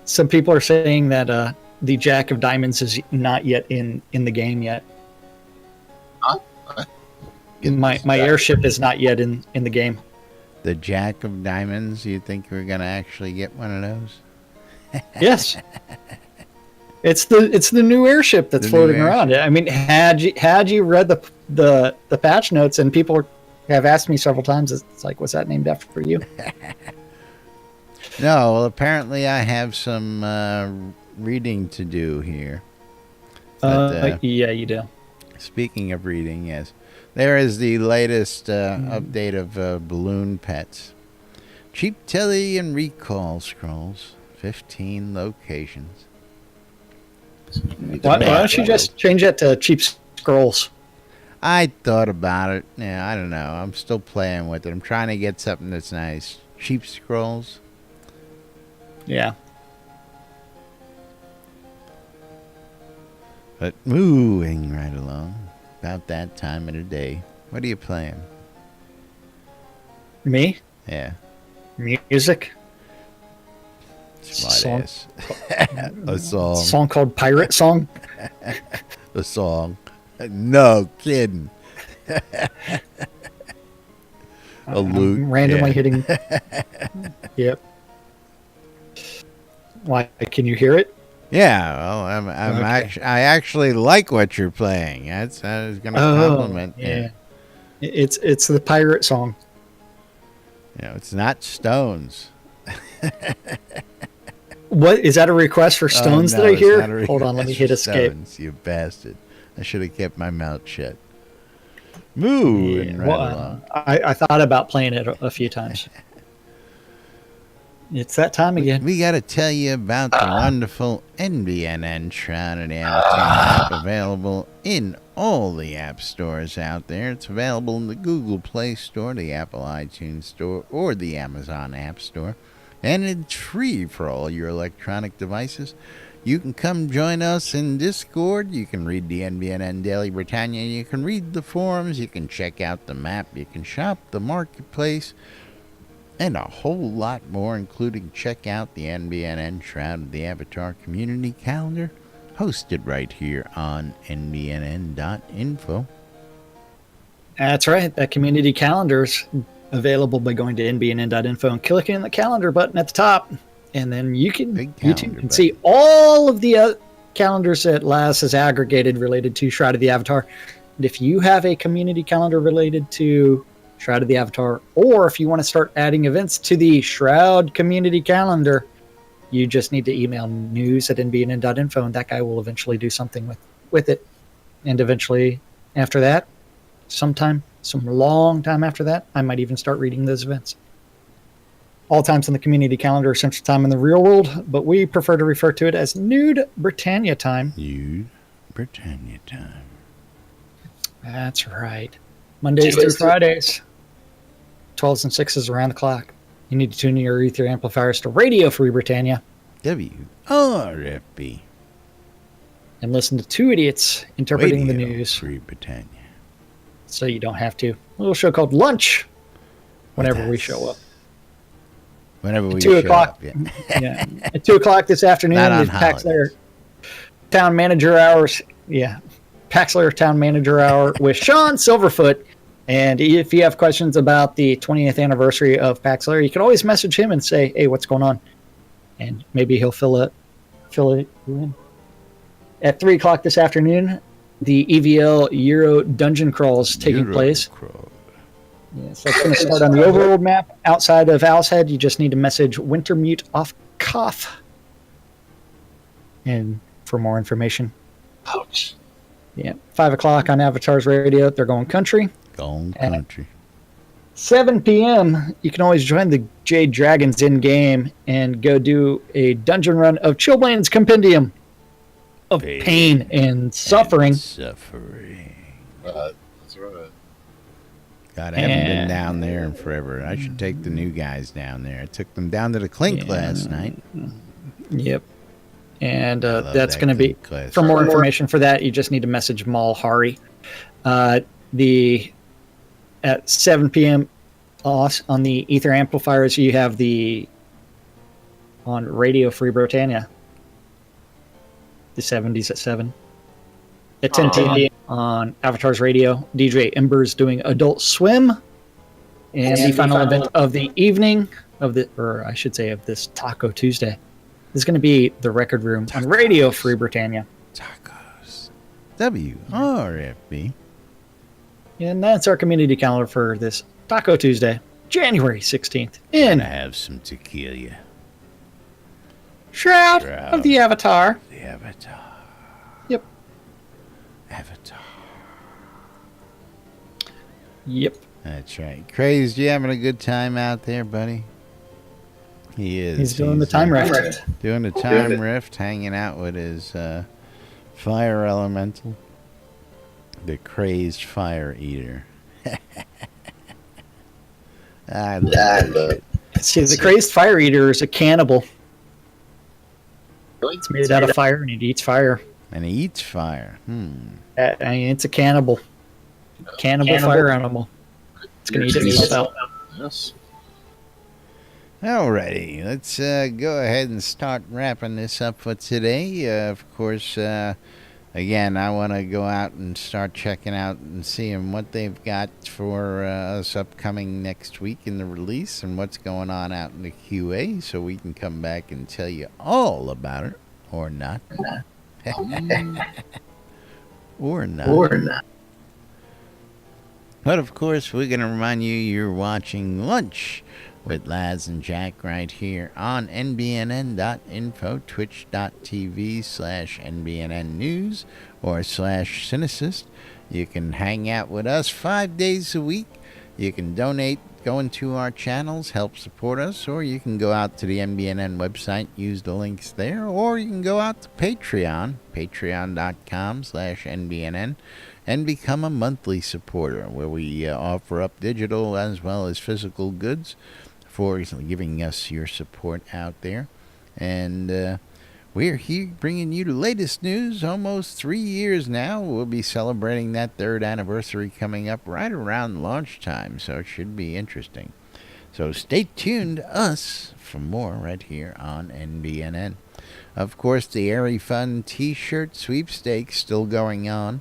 Some people are saying that the Jack of Diamonds is not yet in the game yet. Huh? My airship is not yet in the game. The Jack of Diamonds, you think we're going to actually get one of those? Yes. It's the new airship that's The new floating around. I mean, had you read the patch notes, and people have asked me several times, it's like, was that named after you? No, well, apparently I have some reading to do here. But, yeah, you do. speaking of reading, yes. There is the latest update of balloon pets. Cheap telly and recall scrolls. 15 locations. Why don't you just change that to cheap scrolls? I thought about it. Yeah, I don't know. I'm still playing with it. I'm trying to get something that's nice. Cheap scrolls. Yeah. But moving right along. About that time of the day. What are you playing? Me? Yeah. Music? Smart ass. A song. Song called Pirate Song? A song. No kidding. A lute. Randomly yeah. hitting. Yep. Why? Can you hear it? Yeah, well, I'm Okay. I actually like what you're playing. I was going to compliment. Yeah. It's the Pirate Song. You know, it's not Stones. What is that a request for Stones Oh, no, that I it's hear? not a Hold on, let me request hit for escape. Stones, you bastard. I should have kept my mouth shut. Moving right along. I thought about playing it a few times. It's that time again. We got to tell you about the wonderful NBNN Shroud and app available in all the app stores out there. It's available in the Google Play Store, the Apple iTunes Store, or the Amazon App Store. And it's free for all your electronic devices. You can come join us in Discord. You can read the NBNN Daily Britannia. You can read the forums. You can check out the map. You can shop the marketplace. And a whole lot more, including check out the NBNN Shroud of the Avatar Community Calendar, hosted right here on nbnn.info. That's right. That community calendar's available by going to nbnn.info and clicking on the calendar button at the top. And then you can see all of the calendars that Laz has aggregated related to Shroud of the Avatar. And if you have a community calendar related to Shroud of the Avatar, or if you want to start adding events to the Shroud community calendar, you just need to email news@nbnn.info, and that guy will eventually do something with it. And eventually, after that, some long time after that, I might even start reading those events. All times on the community calendar are Central Time in the real world, but we prefer to refer to it as Nude Britannia Time. Nude Britannia Time. That's right. Mondays through Fridays. 12s and 6s around the clock. You need to tune in your ether amplifiers to Radio Free Britannia. WRFB. And listen to two idiots interpreting the Radio news. Free Britannia. So you don't have to. A little show called Lunch. Whenever we show up. Whenever we 2 show o'clock. up. Yeah. Yeah. At 2 o'clock this afternoon, Not on the Paxler holidays. Town Manager Hours. Yeah. Paxler Town Manager Hour with Sean Silverfoot. And if you have questions about the 20th anniversary of Paxler, you can always message him and say, hey, what's going on? And maybe he'll fill it in. At 3 o'clock this afternoon, the EVL Euro Dungeon Crawl is taking place. Yeah, so it's going to start on the overworld map. Outside of Owl's Head, you just need to message Wintermute off Cough. And for more information. Ouch. Yeah, 5 o'clock on Avatar's Radio. They're going country. Gone country. 7 p.m., you can always join the Jade Dragons in game and go do a dungeon run of Chillblade's Compendium of Pain and Suffering. Suffering. That's right. God, I haven't been down there in forever. I should take the new guys down there. I took them down to the Clink last night. Yep. And love that's that going to be, Clink class. for more information for that, you just need to message Mal Hari. At 7 p.m. on the Ether amplifiers, you have on Radio Free Britannia, the 70s at 7. At 10 p.m. on Avatar's Radio, DJ Ember's doing Adult Swim. And the final event of the evening, of this Taco Tuesday, is going to be the Record Room on Radio Free Britannia. Tacos. WRFB. And that's our community calendar for this Taco Tuesday, January 16th, in Gonna have some tequila. Shroud of the Avatar. The Avatar. Yep. Avatar. Yep. That's right. Crazed, you having a good time out there, buddy? He is. He's doing the time rift. Doing the time rift, hanging out with his fire elemental. The crazed fire eater. I love it. See, the crazed fire eater is a cannibal. It's made out of fire, and it eats fire. And he eats fire. It's a cannibal. Cannibal fire animal. It's going to eat itself out. Yes. Alrighty, let's go ahead and start wrapping this up for today. Of course, again, I want to go out and start checking out and seeing what they've got for us upcoming next week in the release and what's going on out in the QA, so we can come back and tell you all about it, or not. Or not. But of course, we're going to remind you you're watching Lunch with Laz and Jack right here on NBNN.info, twitch.tv/NBNN News or /Cynicist. You can hang out with us 5 days a week. You can donate going to our channels, help support us, or you can go out to the NBNN website, use the links there, or you can go out to Patreon, patreon.com/NBNN, and become a monthly supporter where we offer up digital as well as physical goods for giving us your support out there. And we're here bringing you the latest news, almost 3 years now. We'll be celebrating that 3rd anniversary coming up right around launch time, so it should be interesting. So stay tuned to us for more right here on NBNN. Of course, the Airy Fun t-shirt sweepstakes still going on.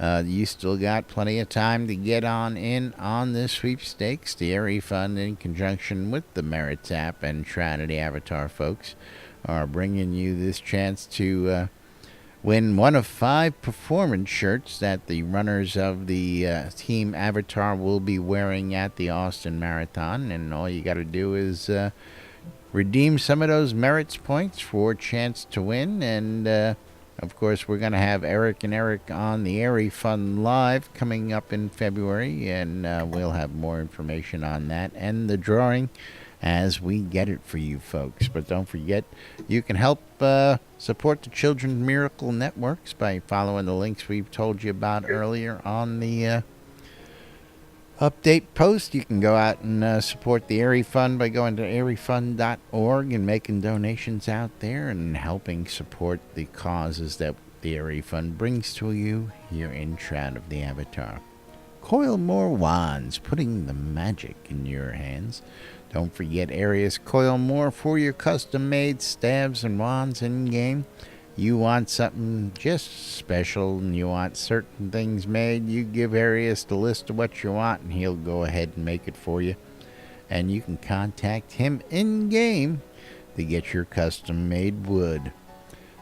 You still got plenty of time to get in on this sweepstakes. The Airy Fund, in conjunction with the Merits app and Shroud of the Avatar folks, are bringing you this chance to win one of 5 performance shirts that the runners of the Team Avatar will be wearing at the Austin Marathon. And all you got to do is redeem some of those Merits points for a chance to win. And of course, we're going to have Eric and Eric on the Airy Fun Live coming up in February, and we'll have more information on that and the drawing as we get it for you folks. But don't forget, you can help support the Children's Miracle Networks by following the links we've told you about earlier on the update post. You can go out and support the Airy Fund by going to airyfund.org and making donations out there and helping support the causes that the Airy Fund brings to you here in Shroud of the Avatar. Coil more wands, putting the magic in your hands. Don't forget Arius Coil More for your custom-made stabs and wands in-game. You want something just special and you want certain things made, you give Arius the list of what you want and he'll go ahead and make it for you. And you can contact him in-game to get your custom-made wood.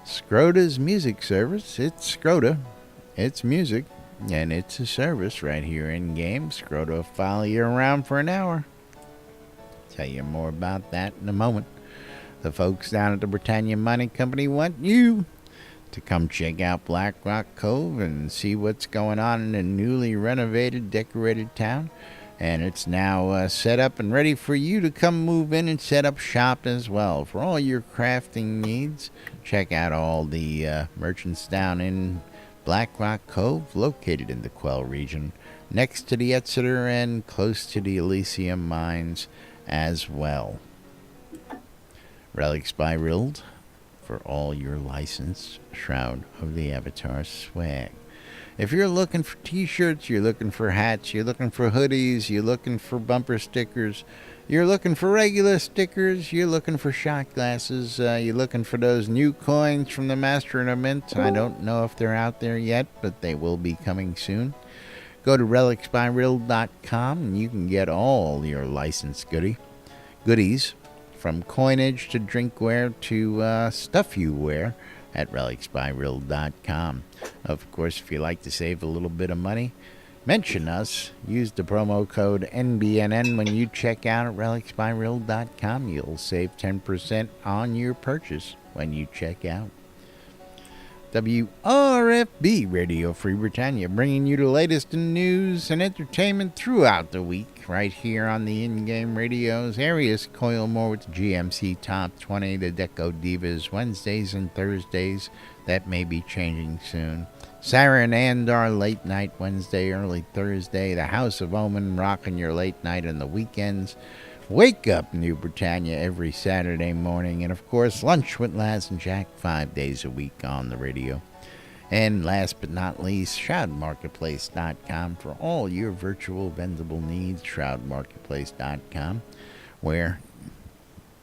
Scrota's music service. It's Scrota. It's music. And it's a service right here in-game. Scrota will follow you around for an hour. Tell you more about that in a moment. The folks down at the Britannia Mining Company want you to come check out Black Rock Cove and see what's going on in a newly renovated, decorated town. And it's now set up and ready for you to come move in and set up shop as well. For all your crafting needs, check out all the merchants down in Black Rock Cove, located in the Quell region, next to the Exeter and close to the Elysium mines as well. Relics by Rild for all your licensed Shroud of the Avatar swag. If you're looking for t-shirts, you're looking for hats, you're looking for hoodies, you're looking for bumper stickers, you're looking for regular stickers, you're looking for shot glasses, you're looking for those new coins from the Master and the Mint. I don't know if they're out there yet, but they will be coming soon. Go to relicsbyrill.com and you can get all your licensed goodies, from coinage to drinkware to stuff you wear, at relicsbyrill.com. Of course, if you like to save a little bit of money, mention us. Use the promo code NBNN when you check out at relicsbyrill.com. You'll save 10% on your purchase when you check out. WRFB Radio Free Britannia, bringing you the latest in news and entertainment throughout the week, right here on the in-game radios. Arius Coilmore with the GMC Top 20, the Deco Divas, Wednesdays and Thursdays. That may be changing soon. Sarah and Andar, late night Wednesday, early Thursday. The House of Omen, rocking your late night on the weekends. Wake Up New Britannia every Saturday morning. And, of course, Lunch with Laz and Jack 5 days a week on the radio. And last but not least, ShroudMarketplace.com for all your virtual vendable needs. ShroudMarketplace.com, where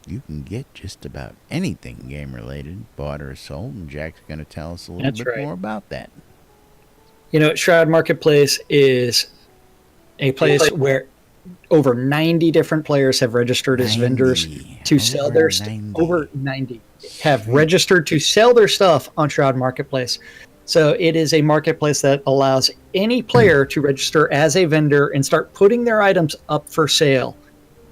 you can get just about anything game-related, bought or sold. And Jack's going to tell us a little bit more about that. You know, Shroud Marketplace is a place where over 90 different players have registered as vendors to sell their over 90 have registered to sell their stuff on Shroud Marketplace. So it is a marketplace that allows any player to register as a vendor and start putting their items up for sale.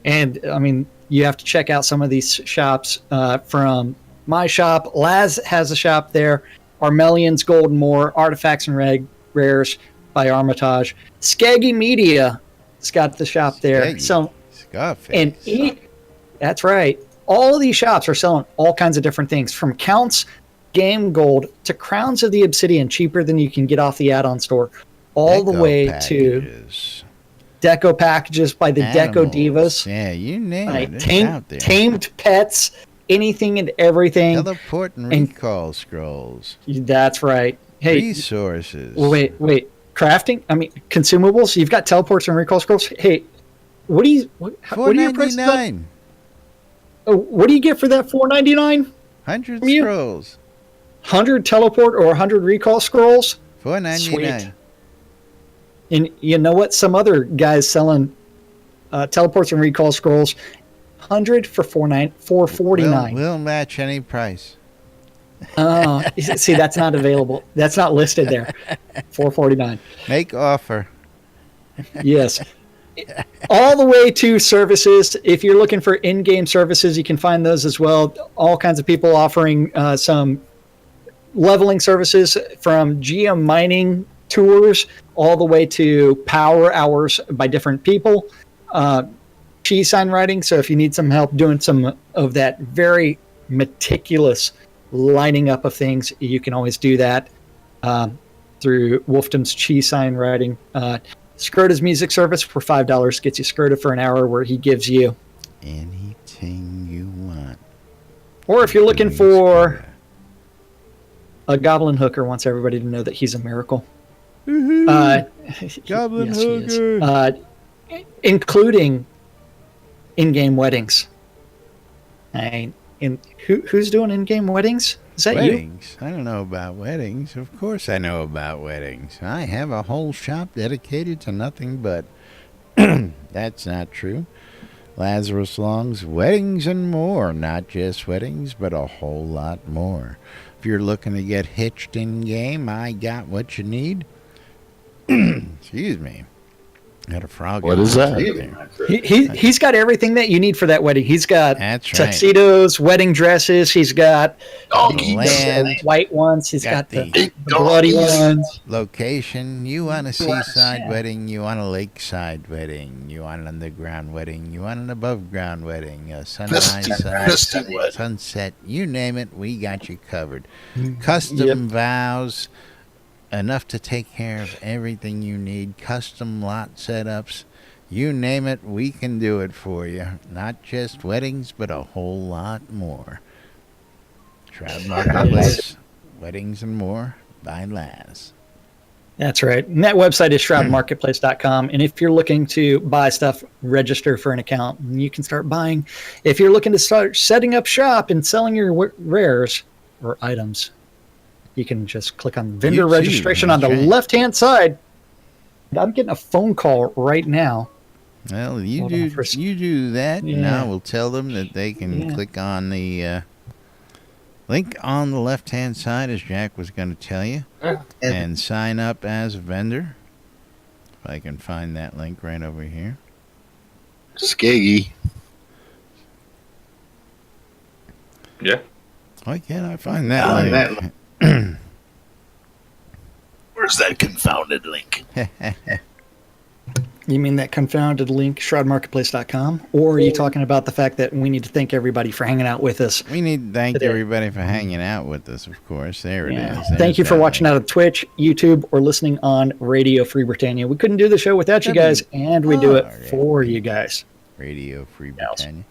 And I mean, you have to check out some of these shops from my shop. Laz has a shop there. Armelian's Gold and More, Artifacts and Rares by Armitage. Skaggy Media has got the shop there. So, and that's right. All of these shops are selling all kinds of different things, from Counts Game Gold to Crowns of the Obsidian, cheaper than you can get off the add-on store, all the way to Deco packages by the Deco Divas. Yeah, you name it. It's out there. Tamed pets, anything and everything. Teleport and recall scrolls. That's right. Hey, resources. Wait. Crafting? I mean, consumables? You've got teleports and recall scrolls? Hey, what do you $4.99. What do you get for that $4.99? 100 scrolls. 100 teleport or 100 recall scrolls? $4.99. And you know what? Some other guys selling teleports and recall scrolls, 100 for $4.49. We'll match any price. See, that's not available. That's not listed there. $4.49. Make offer. Yes. All the way to services. If you're looking for in-game services, you can find those as well. All kinds of people offering some leveling services, from GM mining tours all the way to power hours by different people. Cheese sign writing. So if you need some help doing some of that very meticulous lining up of things, you can always do that through Wolfdom's cheese sign writing. Scrota's music service for $5 gets you Scrota for an hour, where he gives you anything you want. Or if you're looking for a goblin hooker, wants everybody to know that he's a miracle. Goblin hooker. Including in-game weddings. Who's doing in-game weddings? Is that weddings? You? I don't know about weddings. Of course I know about weddings. I have a whole shop dedicated to nothing but... That's not true. Lazarus Long's Weddings and More. Not just weddings, but a whole lot more. If you're looking to get hitched in-game, I got what you need. Excuse me. Got a frog. What in is my that? throat there. He's got everything that you need for that wedding. He's got That's right. tuxedos, wedding dresses. He's got Donkeys. Land. white ones. He's got Got the bloody ones. Location. You want a seaside wedding. You want a lakeside wedding. You want an underground wedding. You want an above ground wedding. A sunrise, Festive wedding. sunset. You name it. We got you covered. Custom vows. Enough to take care of everything you need. Custom lot setups. You name it, we can do it for you. Not just weddings, but a whole lot more. Shroud Marketplace, weddings and more by Laz. That's right. And that website is shroudmarketplace.com. And if you're looking to buy stuff, register for an account, and you can start buying. If you're looking to start setting up shop and selling your rares or items, you can just click on vendor You too, registration on the that's right. left-hand side. I'm getting a phone call right now. Well, you Hold on do for a sec. you do that, and Yeah. I will tell them that they can Yeah. click on the link on the left-hand side, as Jack was going to tell you, and sign up as a vendor. If I can find that link right over here. Skaggy. Yeah. Why can't I find that link? Where's that confounded link? You mean that confounded link, shroudmarketplace.com? Or are you talking about the fact that we need to thank everybody for hanging out with us? We need to thank Today. everybody for hanging out with us, of course. There it Yeah. is. Thank There's you for that watching link. out of Twitch, YouTube, or listening on Radio Free Britannia. We couldn't do the show without you guys, and we do it for you guys. Radio Free Yes. Britannia.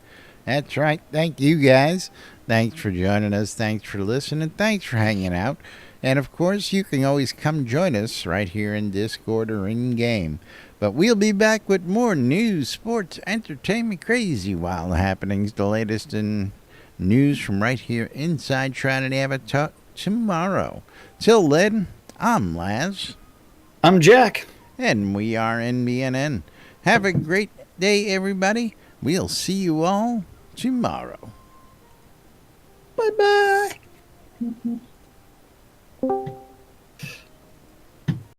That's right. Thank you guys. Thanks for joining us. Thanks for listening. Thanks for hanging out. And of course, you can always come join us right here in Discord or in game. But we'll be back with more news, sports, entertainment, crazy, wild happenings, the latest in news from right here inside Shroud and Avatar tomorrow. Till then, I'm Laz. I'm Jack. And we are NBNN. Have a great day, everybody. We'll see you all tomorrow. Bye-bye.